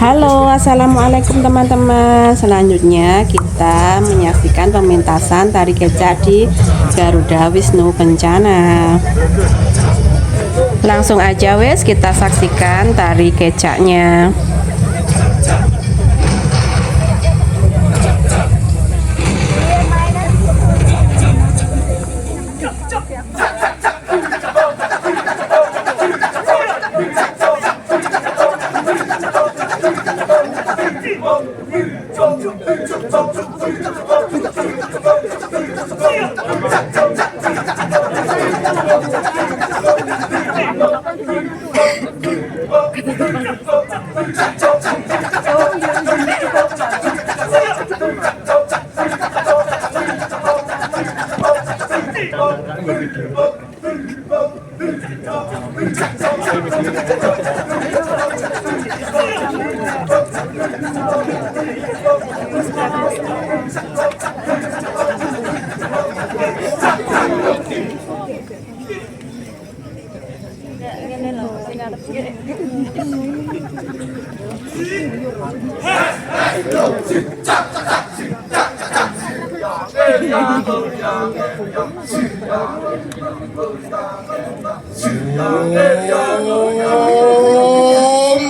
Halo, assalamualaikum teman-teman. Selanjutnya kita menyaksikan pementasan tari kecak di Garuda Wisnu Kencana. Langsung aja wes kita saksikan tari kecaknya.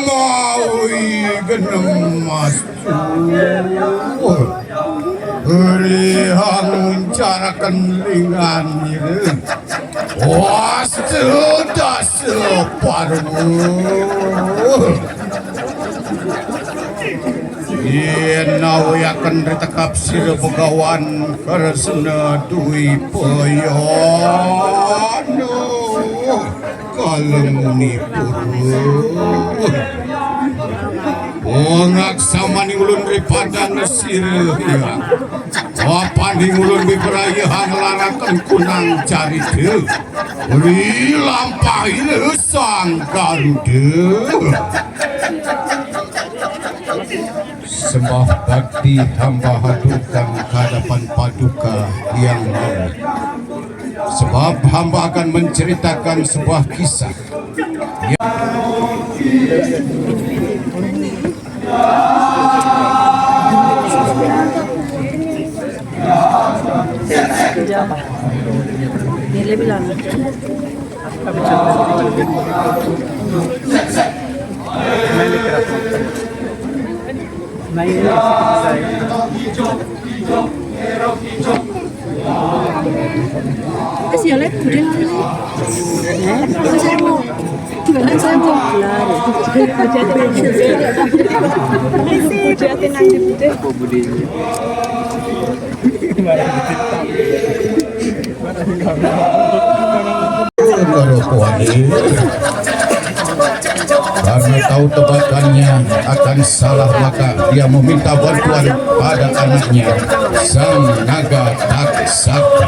Maui genemas Berihang cara kelingan wah sudah separuh Yenau akan ditekap sir pegawan karesna dui poyono kalem nipur Ongak sama ni ulun daripada nesir ya. Apa ni ulun diperayahan larakan kunang cari de. Uri lampahi sang Garuda. Sembah bakti hamba hadukan hadapan paduka yang mau. Sebab hamba akan menceritakan sebuah kisah. Dia lebih lama. Kasi oleh budel saya mau jualan saya mau karena tahu tebakannya akan salah, maka dia meminta bantuan pada anaknya sang naga taksaka.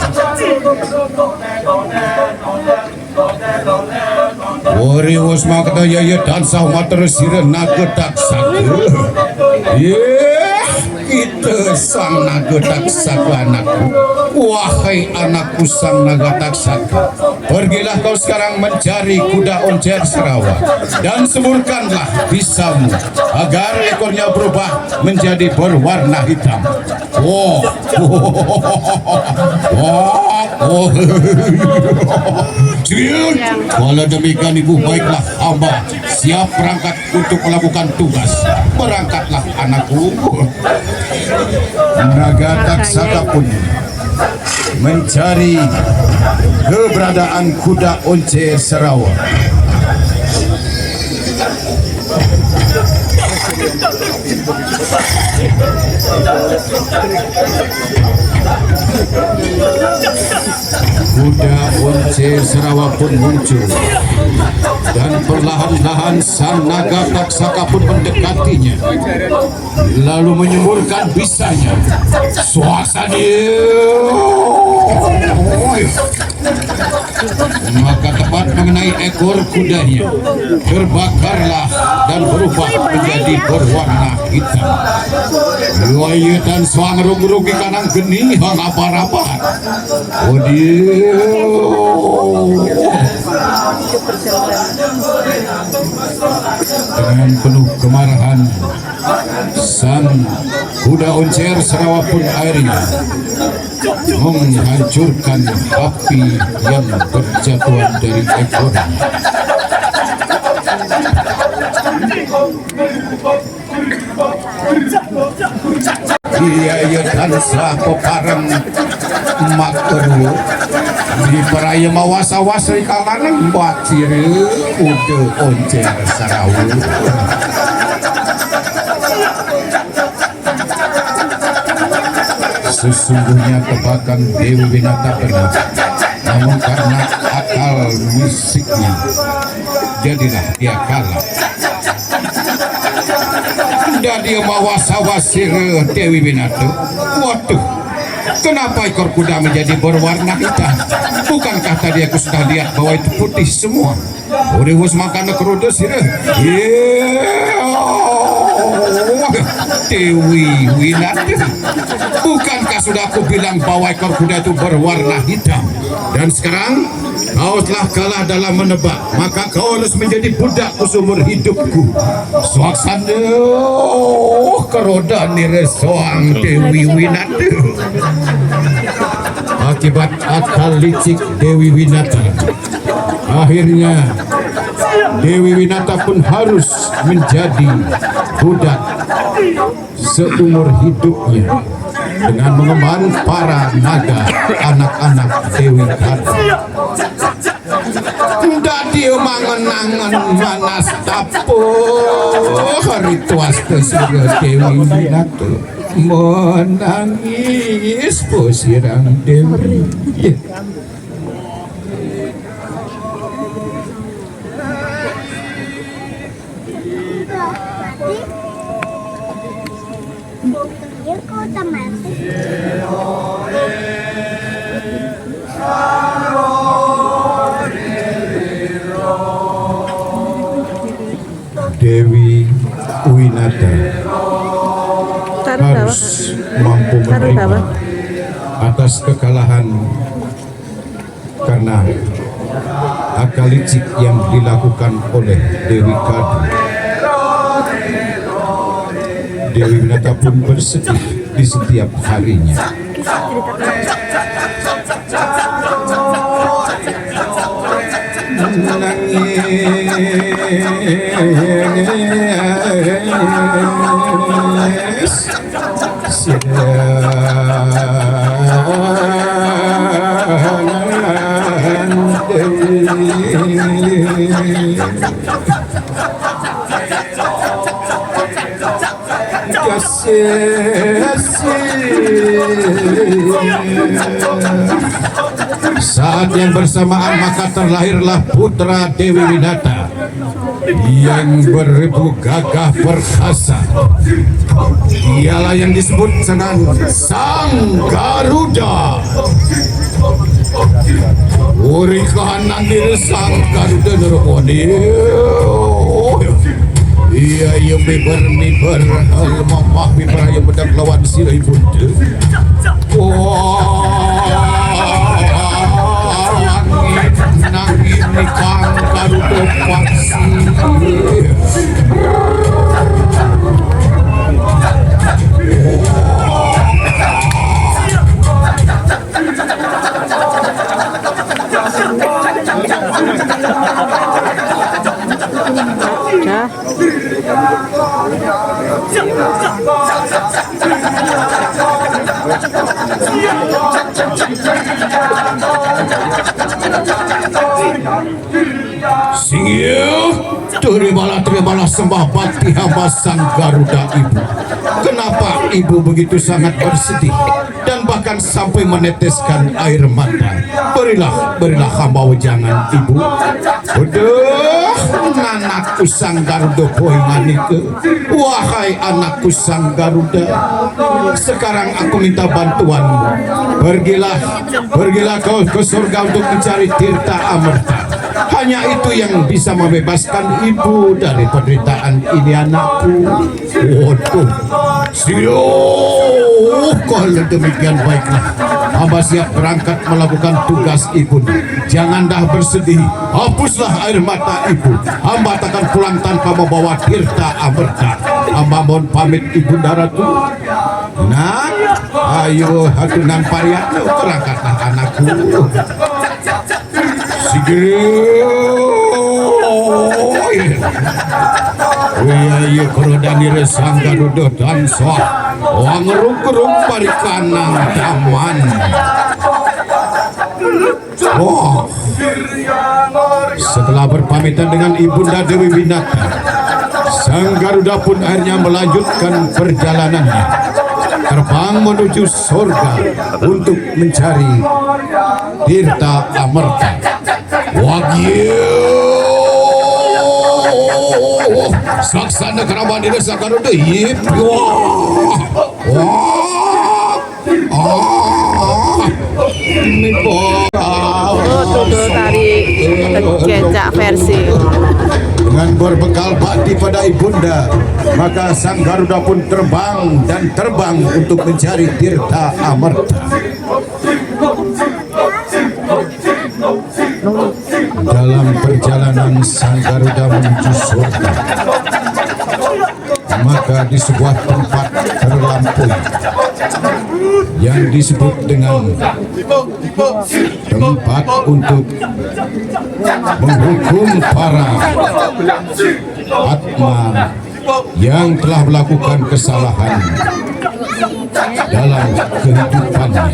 Wari wasma kata yaya dan sah mater sira naga taksaka. Kita sang naga taksaka anakku. Wahai anakku sang naga taksaka, pergilah kau sekarang mencari kuda oncer Serawa dan semburkanlah bisamu agar ekornya berubah menjadi berwarna hitam. Kalau demikian ibu, baiklah, hamba siap berangkat untuk melakukan tugas. Berangkatlah anakku. Naga taksaka pun mencari keberadaan kuda oncer Serawa. Kuda oncer Serawa pun muncul dan perlahan-lahan sang naga taksaka pun mendekatinya, lalu menyemburkan bisanya. Suasana maka tepat mengenai ekor kudanya, terbakarlah dan berubah menjadi berwarna hitam. Riwayatan suang rugi kanang geni hang apa-apa. Dengan penuh kemarahan, sang kuda oncer Serawa pun akhirnya menghancurkan api yang berjatuhan dari ekornya. Iya tansah pepareng makeru di peraya mawasa-wasa kalangan bacir kuda oncer Sarawu. Sesungguhnya tebakan Dewi Winata benar, namun karena akal musiknya jadilah dia kalah. Dan dia mawasa-wasir Dewi Winata. Waduh, kenapa ekor kuda menjadi berwarna hitam? Bukankah tadi aku sudah lihat bahwa itu putih semua? Urus makan kerudes ya. Dewi Winata, bukankah sudah aku bilang bahwa ekor kuda itu berwarna hitam? Dan sekarang kau telah kalah dalam menebak, maka kau harus menjadi budakku seumur hidupku. Suaksana keroda niresoang Dewi Winata. Akibat akal licik Dewi Winata, akhirnya Dewi Winata pun harus menjadi budak seumur hidupnya dengan mengemban para naga anak-anak Dewi Kadu. Dadi mangenangan manas tapo hari tuaste surga Dewi Winata menangis posirang Dewi. Dewi Winata harus mampu menerima atas kekalahan karena akal licik yang dilakukan oleh Dewi Kadu. Dewi Winata pun bersedih di setiap harinya. Saat yang bersamaan maka terlahirlah putra Dewi Winata yang berebut gagah perkasa. Dialah yang disebut dengan Sang Garuda. Uri kahanan Sang Garuda nerokoni. Ia yang miber lemah miber yang bedak lawan sirai buntu. Nangis nikang Garuda paksi. Terimalah sembah bakti hamba Sang Garuda Ibu. Kenapa Ibu begitu sangat bersedih dan bahkan sampai meneteskan air mata? Berilah hamba wejangan Ibu. Udah, anakku Sang Garuda poinganike. Wahai anakku Sang Garuda, sekarang aku minta bantuanmu. Pergilah kau ke surga untuk mencari tirta amerta. Hanya itu yang bisa membebaskan ibu dari penderitaan ini, anakku. Waduh, kalau demikian baiklah, hamba siap berangkat melakukan tugas ibunda. Jangan dah bersedih, hapuslah air mata ibu. Hamba takkan pulang tanpa membawa tirta amerta. Hamba mohon pamit ibunda ratu. Nah, ayo hatunan pariatna berangkatlah anakku. Iya kerodani resang garuda dan soh wangerung-gerung parikanang daman. Oh, setelah berpamitan dengan ibunda Dewi Winata, sang Garuda pun akhirnya melanjutkan perjalanannya, terbang menuju surga untuk mencari Tirta Amerta. Wagyu saksana kerabat di desa Garuda. Yip, ini tutur tari kecak versi. Dengan berbekal bakti pada ibunda, maka sang Garuda pun terbang untuk mencari Tirta Amerta. Dalam perjalanan sang Garuda menuju surga, maka di sebuah tempat terlampau yang disebut dengan tempat untuk menghukum para atma yang telah melakukan kesalahan dalam kehidupannya.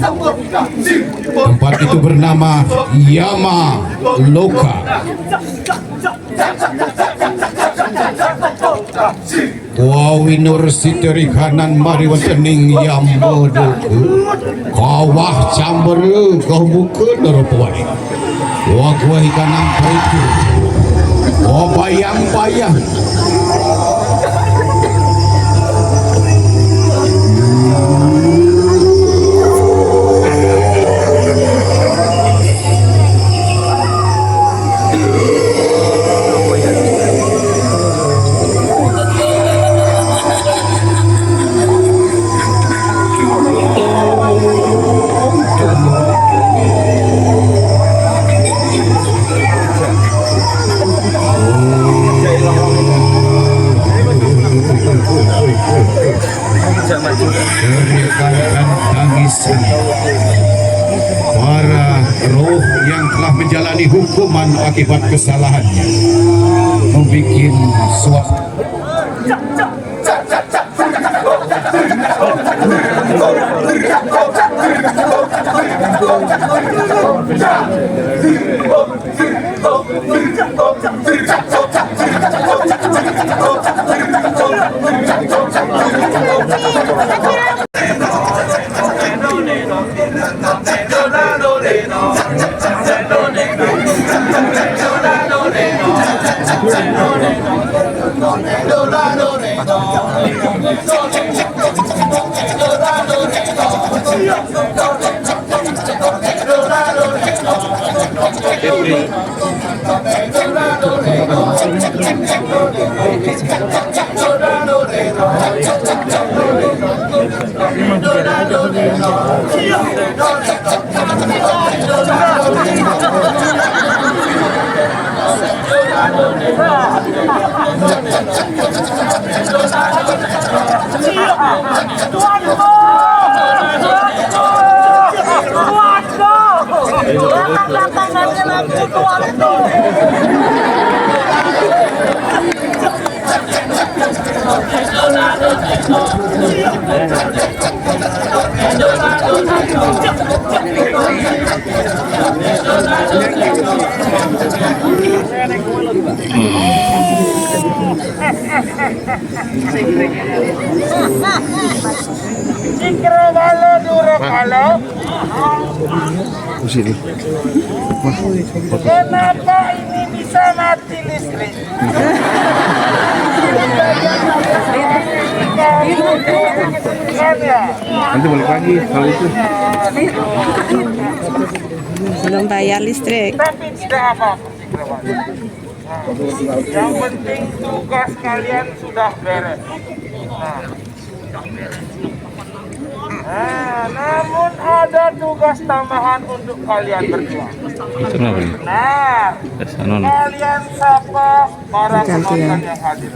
Tempat itu bernama Yama Loka. Wawinur siteri kanan mari wetening Yamodoku kawah camber kau buka darapawai wagwai kanan paitu bayang-bayang teriakan tangisan para roh yang telah menjalani hukuman akibat kesalahannya, membuat suatu Kenapa ini bisa mati listrik? Nanti balik lagi kalau itu. Belum bayar listrik. Tapi tidak apa-apa. Yang penting tugas kalian sudah beres. Nah. namun ada tugas tambahan untuk kalian berdua. Kenapa nih? Nah, Sana nih. kalian sapa para Ganti ya. penonton yang hadir.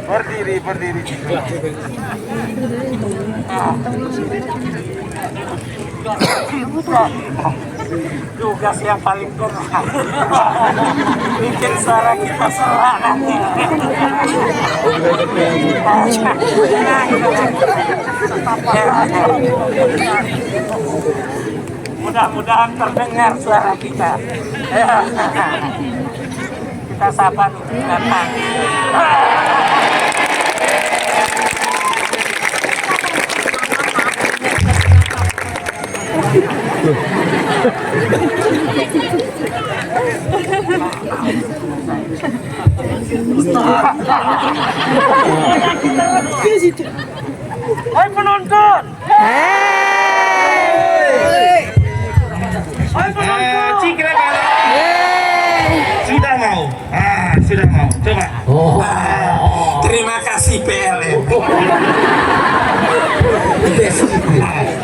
Berdiri. Tugas yang paling berat. Bikin suara kita salah nanti. Mudah-mudahan terdengar suara kita. Kita sapa dulu datang. Hai penonton. Hai penonton. Sudah mau. Sudah mau. Coba. Terima kasih PLN.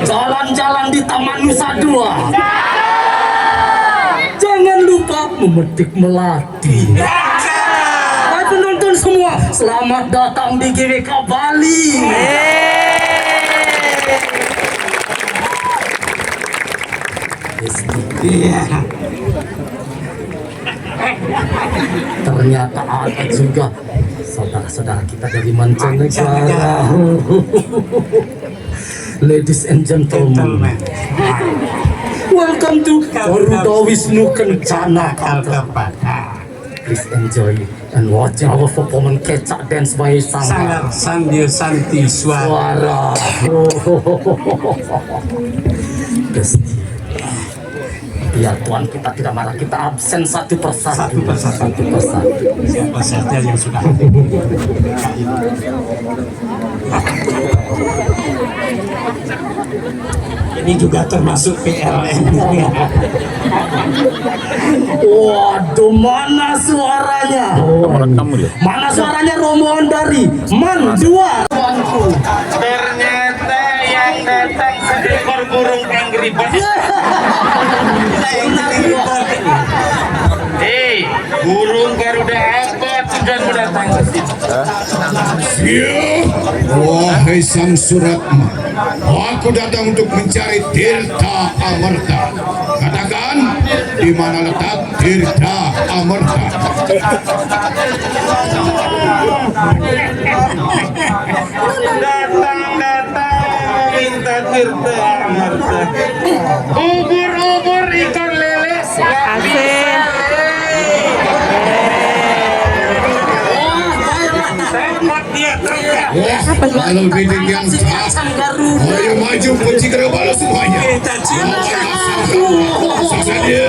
Jalan-jalan di Taman Nusa Dua. Jangan lupa memetik melati. Hai penonton semua, selamat datang di GWK Bali. Ternyata ada juga saudara-saudara kita dari mancanegara. Ladies and gentlemen, welcome to Garuda Wisnu Kencana Kaltapa. Please enjoy and watch our performance kecak dance by Sanggar Sambil Santi Suara. Gusti, biar Tuhan kita tidak marah, kita absen satu persatu. Siapa saja yang sudah ini juga termasuk PLN. Waduh, mana suaranya? Mana suaranya rombongan dari Mandua? Ternyata yang datang seekor burung Angry Bird. Hei, burung Garuda apa sudah datang ke sini? Wahai sang Suratma, aku datang untuk mencari Tirta Amerta. Katakan, di mana letak Tirta Amerta? Datang minta Tirta Amerta. Ubur-ubur ikan lele. Asik. Tempat dia terlihat. Kalau bidik yang tak, ayo maju kunci gerbang semuanya. Sasaja.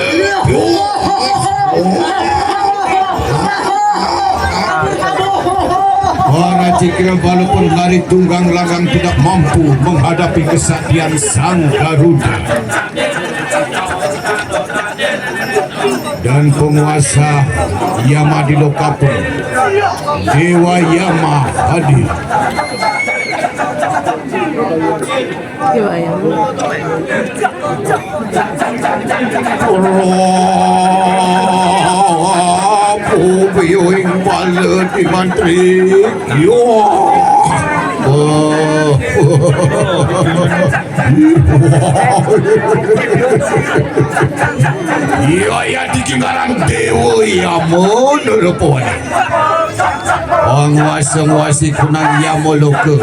Para cikra walaupun lari tunggang larang tidak mampu menghadapi kesaktian Sang Garuda. Dan penguasa Yama di Lokapun, Dewa Yama hadir. Gimana? Puyuing bala di mantri. Yo. Iya ya dikingaran Dewa Yama nurupon. Penguasa-nguasi kunang Yama loka.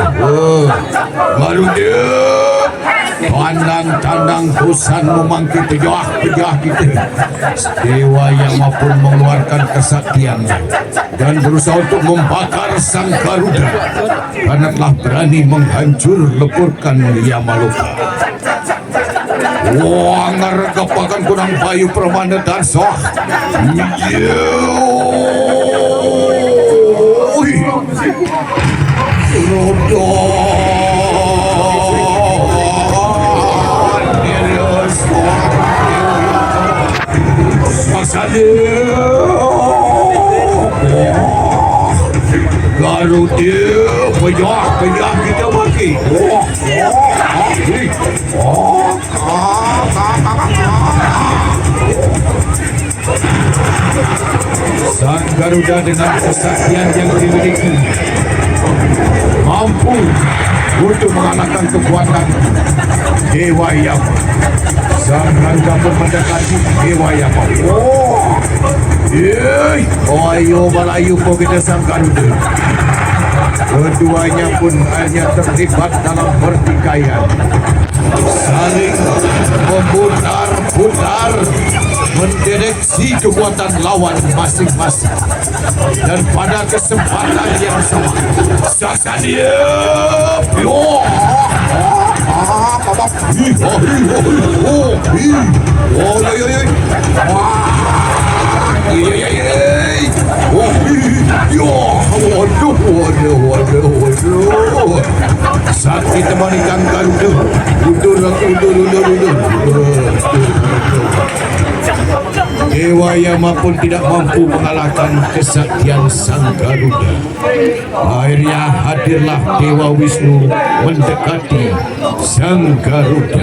Garuda. Tandang-tandang bosan memangkit pejah kita. Dewa Yama pun mengeluarkan kesaktiannya dan berusaha untuk membakar Sang Garuda karena telah berani menghancur leburkan Yamaloka. Wah, ngeregapakan kunang bayu permana dan soh. Garuda pejah kita bagi Sang Garuda dengan kesaktian yang dimiliki mampu untuk mengalahkan kekuatan Dewa Yama. Sang Garuda pun mendekati Dewa Yama. Ayo balayu po kita Sang Garuda. Keduanya pun hanya terlibat dalam pertikaian, saling memutar-putar mendeteksi kekuatan lawan masing-masing. Dan pada kesempatan yang sama, Sasadia saat ditemani Kang Garuda, undur. Dewa Yama pun tidak mampu mengalahkan kesaktian Sang Garuda. Akhirnya hadirlah Dewa Wisnu mendekati Sang Garuda.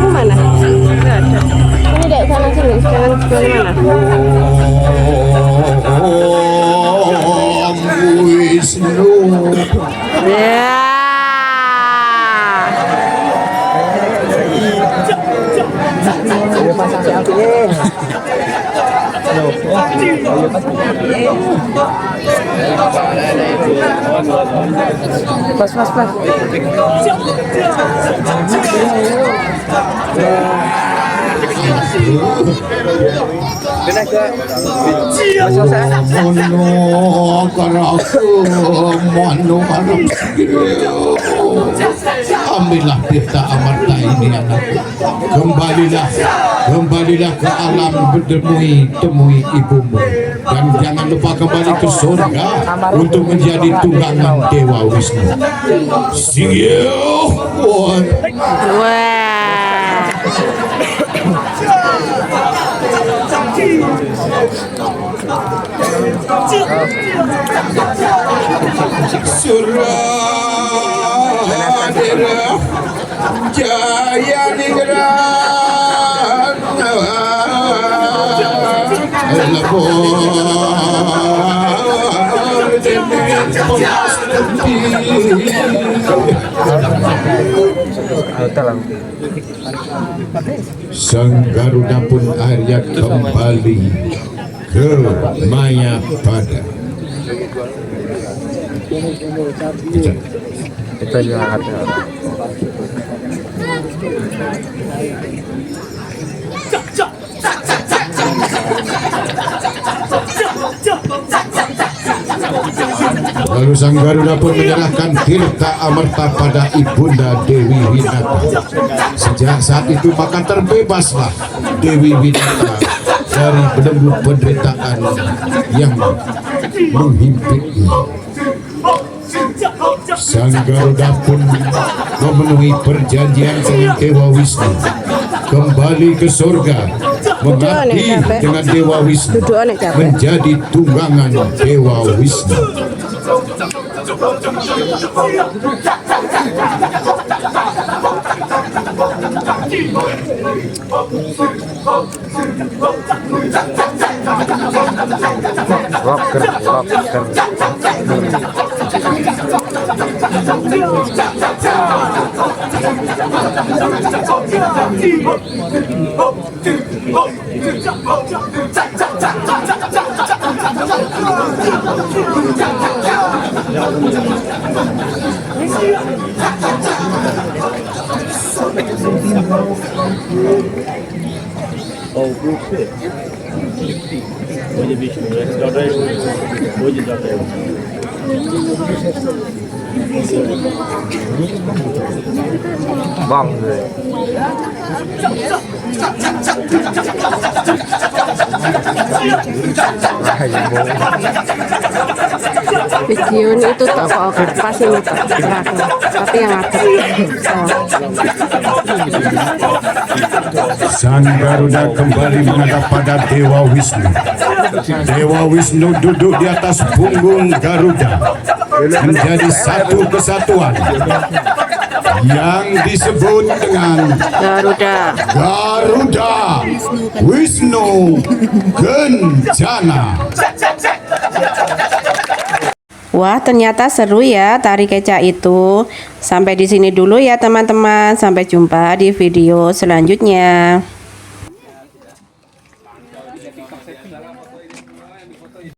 Mana? Nggak ada. Ini dek sana sini, jangan kemana-mana. Wisnu. Ya. Pas. Ambillah tirta amarta ini anakku. Kembalilah ke alam temui ibumu, dan jangan lupa kembali ke surga untuk menjadi tunggangan Dewa Wisnu. Wah. Suradera Jaya Ningrat Sang Garuda pun akhirnya kembali ke Mayapada. Lalu Sang Garuda pun menyerahkan tirta amarta pada Ibunda Dewi Winata. Sejak saat itu maka terbebaslah Dewi Winata dari belenggu penderitaan yang menghimpitnya. Sang Garuda pun memenuhi perjanjian dengan Dewa Wisnu, kembali ke surga, mengabdi dengan Dewa Wisnu, menjadi tunggangan Dewa Wisnu. Video ini itu tak kok pas ini tak geraknya, tapi yang agak Sang Garuda kembali menghadap pada Dewa Wisnu. Dewa Wisnu duduk di atas punggung Garuda menjadi satu kesatuan yang disebut dengan Garuda Wisnu Kencana. Wah, ternyata seru ya tari kecak itu. Sampai di sini dulu ya teman-teman. Sampai jumpa di video selanjutnya.